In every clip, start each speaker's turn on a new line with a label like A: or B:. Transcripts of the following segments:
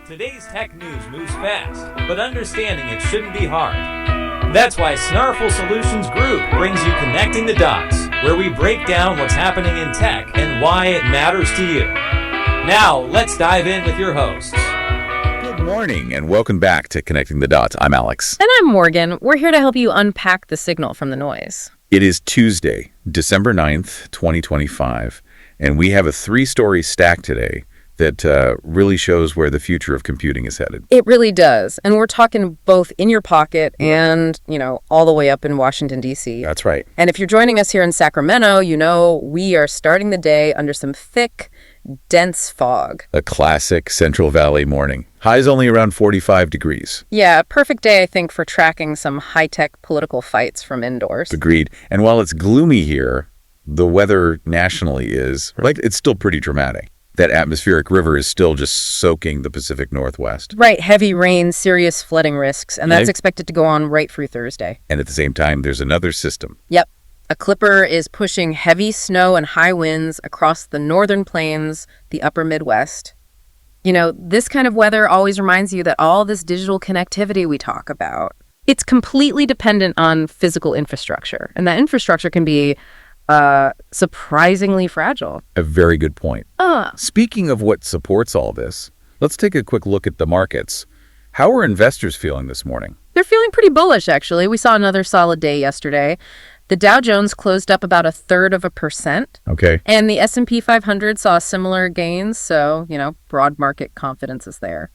A: Today's tech news moves fast, but understanding it shouldn't be hard. That's why Snarful Solutions Group brings you Connecting the Dots, where we break down what's happening in tech and why it matters to you. Now, let's dive in with your hosts.
B: Good morning, and welcome back to Connecting the Dots. I'm Alex.
C: And I'm Morgan. We're here to help you unpack the signal from the noise.
B: It is Tuesday, December 9th, 2025, and we have a three-story stack today that really shows where the future of computing is headed.
C: It really does. And we're talking both in your pocket and, all the way up in Washington, D.C.
B: That's right.
C: And if you're joining us here in Sacramento, we are starting the day under some thick, dense fog.
B: A classic Central Valley morning. Highs only around 45 degrees.
C: Yeah, a perfect day, I think, for tracking some high-tech political fights from indoors.
B: Agreed. And while it's gloomy here, the weather nationally is, it's still pretty dramatic. That atmospheric river is still just soaking the Pacific Northwest.
C: Right, heavy rain, serious flooding risks, and that's expected to go on right through Thursday.
B: And at the same time, there's another system.
C: Yep. A clipper is pushing heavy snow and high winds across the northern plains, the upper Midwest. This kind of weather always reminds you that all this digital connectivity we talk about, it's completely dependent on physical infrastructure. And that infrastructure can be surprisingly fragile.
B: A very good point. Speaking of what supports all this, let's take a quick look at the markets. How are investors feeling this morning?
C: They're feeling pretty bullish, actually. We saw another solid day yesterday. The Dow Jones closed up about 0.33%.
B: Okay.
C: And the S&P 500 saw similar gains, so, broad market confidence is there.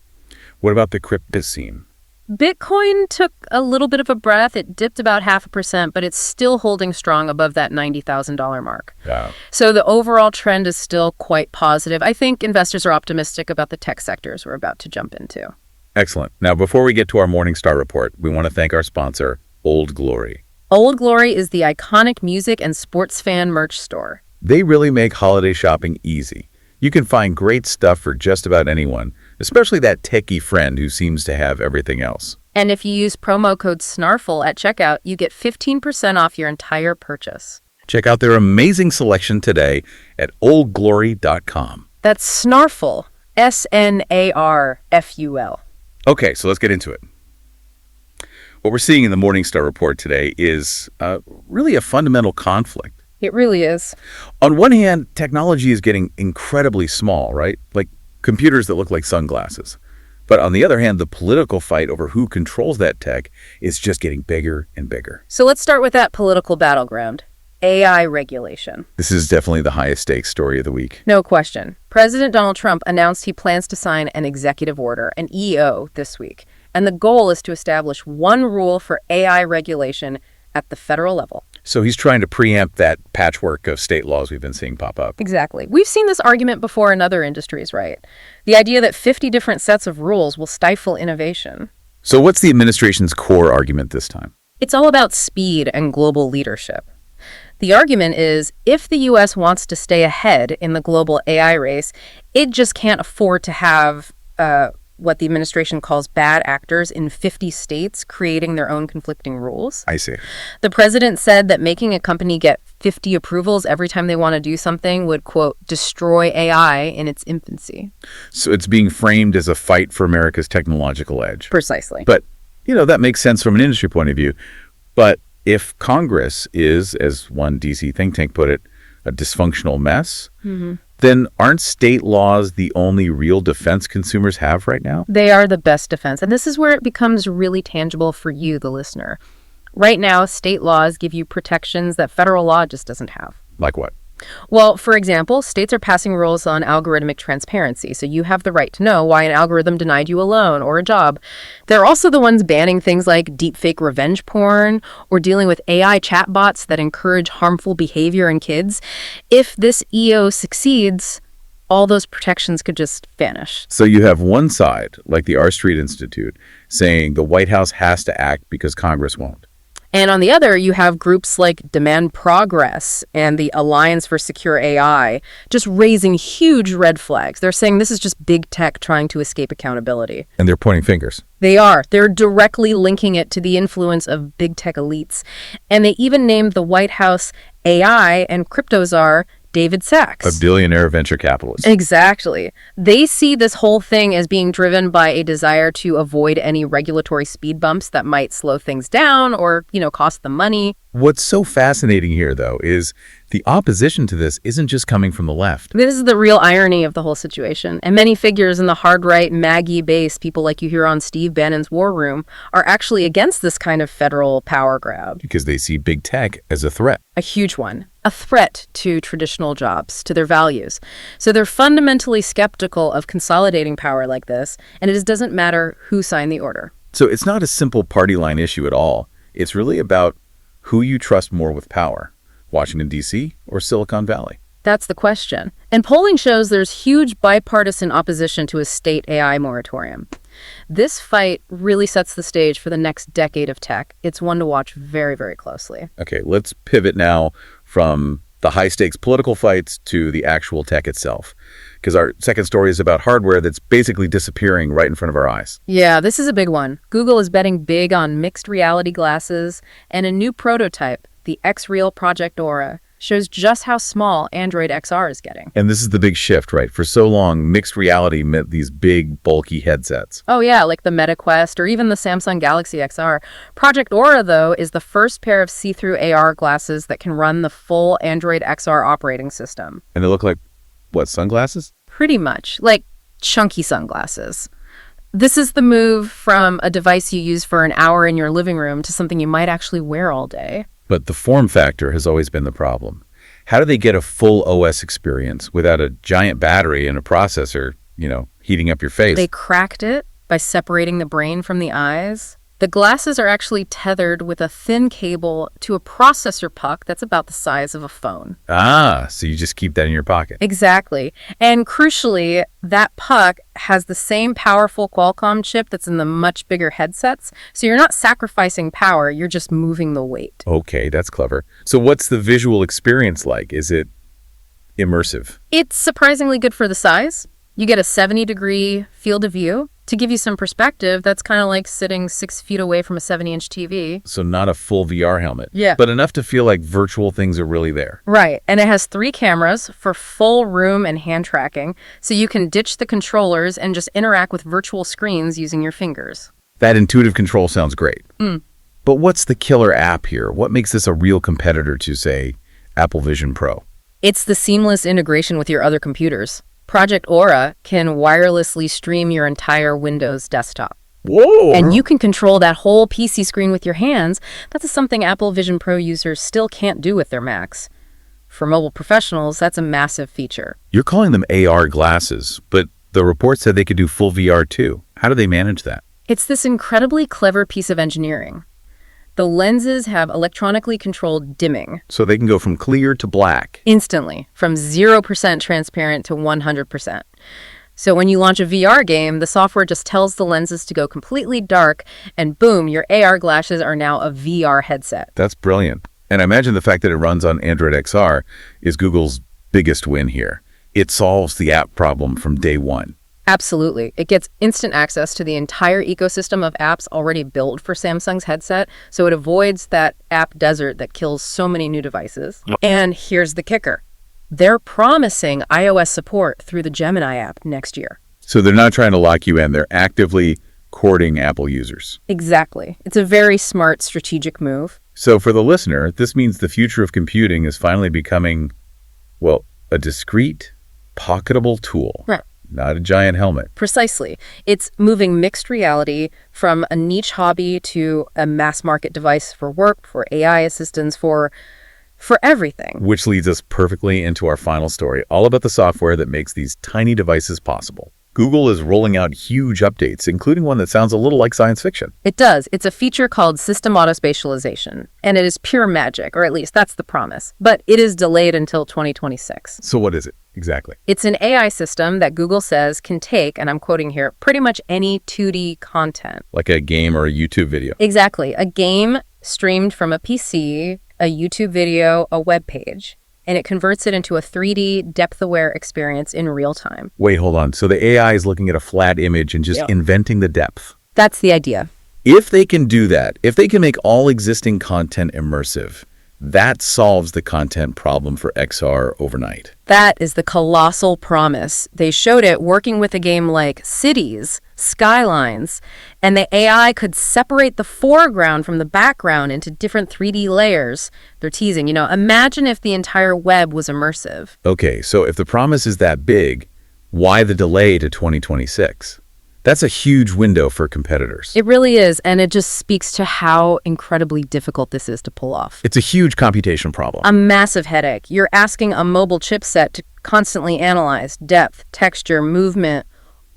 B: What about the crypto scene?
C: Bitcoin took a little bit of a breath. It dipped about 0.5%, but it's still holding strong above that $90,000 mark.
B: Yeah.
C: So the overall trend is still quite positive. I think investors are optimistic about the tech sectors we're about to jump into.
B: Excellent. Now, before we get to our Morningstar report, we want to thank our sponsor, Old Glory.
C: Old Glory is the iconic music and sports fan merch store.
B: They really make holiday shopping easy. You can find great stuff for just about anyone, especially that techie friend who seems to have everything else.
C: And if you use promo code SNARFL at checkout, you get 15% off your entire purchase.
B: Check out their amazing selection today at oldglory.com.
C: That's SNARFL, SNARFUL.
B: Okay, so let's get into it. What we're seeing in the Morningstar report today is really a fundamental conflict.
C: It really is.
B: On one hand, technology is getting incredibly small, right? Like computers that look like sunglasses. But on the other hand, the political fight over who controls that tech is just getting bigger and bigger.
C: So let's start with that political battleground, AI regulation.
B: This is definitely the highest stakes story of the week.
C: No question. President Donald Trump announced he plans to sign an executive order, an EO, this week. And the goal is to establish one rule for AI regulation at the federal level.
B: So he's trying to preempt that patchwork of state laws we've been seeing pop up.
C: Exactly. We've seen this argument before in other industries, right? The idea that 50 different sets of rules will stifle innovation.
B: So what's the administration's core argument this time?
C: It's all about speed and global leadership. The argument is if the U.S. wants to stay ahead in the global AI race, it just can't afford to have what the administration calls bad actors in 50 states creating their own conflicting rules.
B: I see.
C: The president said that making a company get 50 approvals every time they want to do something would, quote, destroy AI in its infancy.
B: So it's being framed as a fight for America's technological edge.
C: Precisely.
B: But, that makes sense from an industry point of view. But if Congress is, as one D.C. think tank put it, a dysfunctional mess, then aren't state laws the only real defense consumers have right now?
C: They are the best defense. And this is where it becomes really tangible for you, the listener. Right now, state laws give you protections that federal law just doesn't have.
B: Like what?
C: Well, for example, states are passing rules on algorithmic transparency, so you have the right to know why an algorithm denied you a loan or a job. They're also the ones banning things like deepfake revenge porn or dealing with AI chatbots that encourage harmful behavior in kids. If this EO succeeds, all those protections could just vanish.
B: So you have one side, like the R Street Institute, saying the White House has to act because Congress won't.
C: And on the other, you have groups like Demand Progress and the Alliance for Secure AI just raising huge red flags. They're saying this is just big tech trying to escape accountability.
B: And they're pointing fingers.
C: They are. They're directly linking it to the influence of big tech elites. And they even named the White House AI and crypto czar David Sachs.
B: A billionaire venture capitalist.
C: Exactly. They see this whole thing as being driven by a desire to avoid any regulatory speed bumps that might slow things down or, cost them money.
B: What's so fascinating here, though, is the opposition to this isn't just coming from the left.
C: This is the real irony of the whole situation. And many figures in the hard-right, Maggie base, people like you hear on Steve Bannon's War Room, are actually against this kind of federal power grab.
B: Because they see big tech as a threat.
C: A huge one. A threat to traditional jobs, to their values. So they're fundamentally skeptical of consolidating power like this, and it doesn't matter who signed the order.
B: So it's not a simple party line issue at all. It's really about who you trust more with power, Washington, D.C. or Silicon Valley.
C: That's the question. And polling shows there's huge bipartisan opposition to a state AI moratorium. This fight really sets the stage for the next decade of tech. It's one to watch very, very closely.
B: Okay, let's pivot now from the high-stakes political fights to the actual tech itself. Because our second story is about hardware that's basically disappearing right in front of our eyes.
C: Yeah, this is a big one. Google is betting big on mixed reality glasses, and a new prototype, the Xreal Project Aura, shows just how small Android XR is getting.
B: And this is the big shift, right? For so long, mixed reality meant these big, bulky headsets.
C: Oh yeah, like the Meta Quest or even the Samsung Galaxy XR. Project Aura, though, is the first pair of see-through AR glasses that can run the full Android XR operating system.
B: And they look like, what, sunglasses?
C: Pretty much, like chunky sunglasses. This is the move from a device you use for an hour in your living room to something you might actually wear all day.
B: But the form factor has always been the problem. How do they get a full OS experience without a giant battery and a processor, heating up your face?
C: They cracked it by separating the brain from the eyes. The glasses are actually tethered with a thin cable to a processor puck that's about the size of a phone.
B: Ah, so you just keep that in your pocket.
C: Exactly. And crucially, that puck has the same powerful Qualcomm chip that's in the much bigger headsets. So you're not sacrificing power, you're just moving the weight.
B: Okay, that's clever. So what's the visual experience like? Is it immersive?
C: It's surprisingly good for the size. You get a 70-degree field of view. To give you some perspective, that's kind of like sitting 6 feet away from a 70-inch TV.
B: So not a full VR helmet.
C: Yeah.
B: But enough to feel like virtual things are really there.
C: Right. And it has 3 cameras for full room and hand tracking, so you can ditch the controllers and just interact with virtual screens using your fingers.
B: That intuitive control sounds great. But what's the killer app here? What makes this a real competitor to, say, Apple Vision Pro?
C: It's the seamless integration with your other computers. Project Aura can wirelessly stream your entire Windows desktop.
B: Whoa!
C: And you can control that whole PC screen with your hands. That's something Apple Vision Pro users still can't do with their Macs. For mobile professionals, that's a massive feature.
B: You're calling them AR glasses, but the report said they could do full VR too. How do they manage that?
C: It's this incredibly clever piece of engineering. The lenses have electronically controlled dimming.
B: So they can go from clear to black.
C: Instantly, from 0% transparent to 100%. So when you launch a VR game, the software just tells the lenses to go completely dark, and boom, your AR glasses are now a VR headset.
B: That's brilliant. And I imagine the fact that it runs on Android XR is Google's biggest win here. It solves the app problem from day one.
C: Absolutely. It gets instant access to the entire ecosystem of apps already built for Samsung's headset, so it avoids that app desert that kills so many new devices. And here's the kicker. They're promising iOS support through the Gemini app next year.
B: So they're not trying to lock you in. They're actively courting Apple users.
C: Exactly. It's a very smart strategic move.
B: So for the listener, this means the future of computing is finally becoming, well, a discrete, pocketable tool.
C: Right.
B: Not a giant helmet.
C: Precisely. It's moving mixed reality from a niche hobby to a mass market device for work, for AI assistants, for everything.
B: Which leads us perfectly into our final story, all about the software that makes these tiny devices possible. Google is rolling out huge updates, including one that sounds a little like science fiction.
C: It does. It's a feature called System Autospatialization, and it is pure magic, or at least that's the promise. But it is delayed until 2026.
B: So what is it exactly?
C: It's an AI system that Google says can take, and I'm quoting here, pretty much any 2D content.
B: Like a game or a YouTube video.
C: Exactly. A game streamed from a PC, a YouTube video, a web page. And it converts it into a 3D depth-aware experience in real time.
B: Wait, hold on. So the AI is looking at a flat image and just inventing the depth.
C: That's the idea.
B: If they can do that, if they can make all existing content immersive, That solves the content problem for XR overnight.
C: That is the colossal promise. They showed it working with a game like Cities, Skylines, and the AI could separate the foreground from the background into different 3D layers. They're teasing, imagine if the entire web was immersive.
B: Okay, so if the promise is that big, why the delay to 2026? That's a huge window for competitors.
C: It really is, and it just speaks to how incredibly difficult this is to pull off.
B: It's a huge computation problem.
C: A massive headache. You're asking a mobile chipset to constantly analyze depth, texture, movement,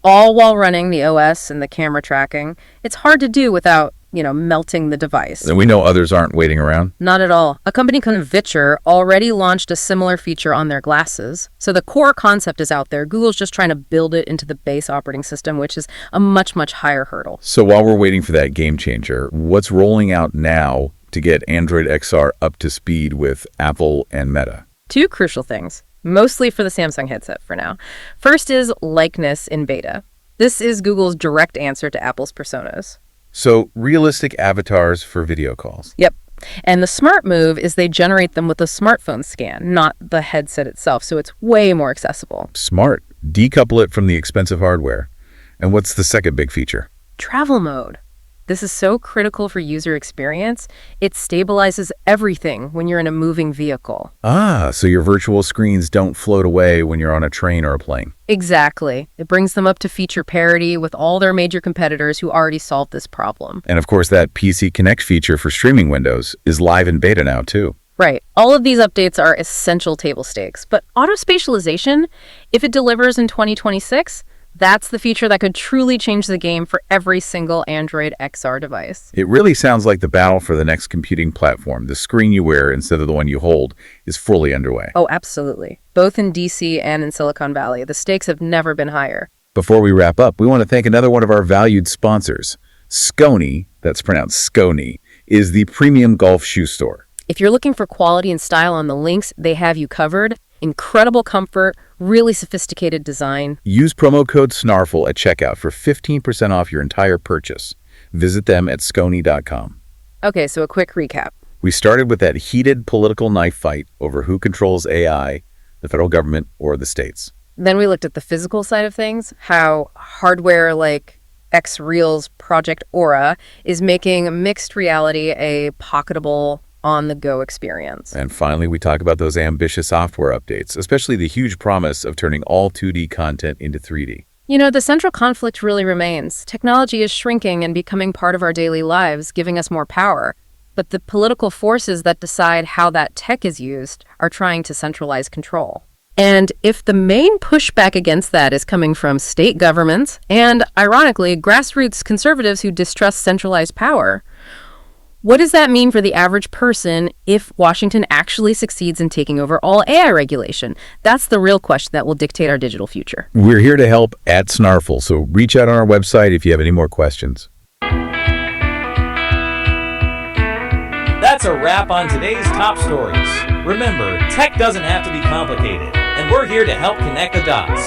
C: all while running the OS and the camera tracking. It's hard to do without, melting the device.
B: And we know others aren't waiting around.
C: Not at all. A company called Xreal already launched a similar feature on their glasses. So the core concept is out there. Google's just trying to build it into the base operating system, which is a much, much higher hurdle.
B: So while we're waiting for that game changer, what's rolling out now to get Android XR up to speed with Apple and Meta?
C: Two crucial things, mostly for the Samsung headset for now. First is likeness in beta. This is Google's direct answer to Apple's personas.
B: So realistic avatars for video calls.
C: Yep. And the smart move is they generate them with a smartphone scan, not the headset itself, so it's way more accessible.
B: Smart. Decouple it from the expensive hardware. And what's the second big feature?
C: Travel mode. This is so critical for user experience. It stabilizes everything when you're in a moving vehicle.
B: So your virtual screens don't float away when you're on a train or a plane.
C: Exactly. It brings them up to feature parity with all their major competitors who already solved this problem.
B: And of course, that PC Connect feature for streaming windows is live in beta now, too.
C: Right. All of these updates are essential table stakes. But autospatialization, if it delivers in 2026, that's the feature that could truly change the game for every single Android XR device.
B: It really sounds like the battle for the next computing platform, the screen you wear instead of the one you hold, is fully underway.
C: Oh, absolutely. Both in DC and in Silicon Valley. The stakes have never been higher.
B: Before we wrap up, we want to thank another one of our valued sponsors. Skony, that's pronounced Skony, is the premium golf shoe store.
C: If you're looking for quality and style on the links, they have you covered. Incredible comfort, really sophisticated design.
B: Use promo code SNARFL at checkout for 15% off your entire purchase. Visit them at skony.com.
C: Okay, so a quick recap.
B: We started with that heated political knife fight over who controls AI, the federal government or the states.
C: Then we looked at the physical side of things, how hardware like Xreal's Project Aura is making mixed reality a pocketable, on-the-go experience.
B: And finally, we talk about those ambitious software updates, especially the huge promise of turning all 2D content into 3D.
C: The central conflict really remains. Technology is shrinking and becoming part of our daily lives, giving us more power. But the political forces that decide how that tech is used are trying to centralize control. And if the main pushback against that is coming from state governments and, ironically, grassroots conservatives who distrust centralized power, what does that mean for the average person if Washington actually succeeds in taking over all AI regulation? That's the real question that will dictate our digital future.
B: We're here to help at Snarful, so reach out on our website if you have any more questions.
A: That's a wrap on today's top stories. Remember, tech doesn't have to be complicated, and we're here to help connect the dots.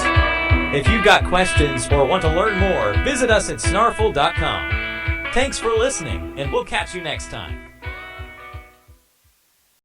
A: If you've got questions or want to learn more, visit us at snarful.com. Thanks for listening, and we'll catch you next time.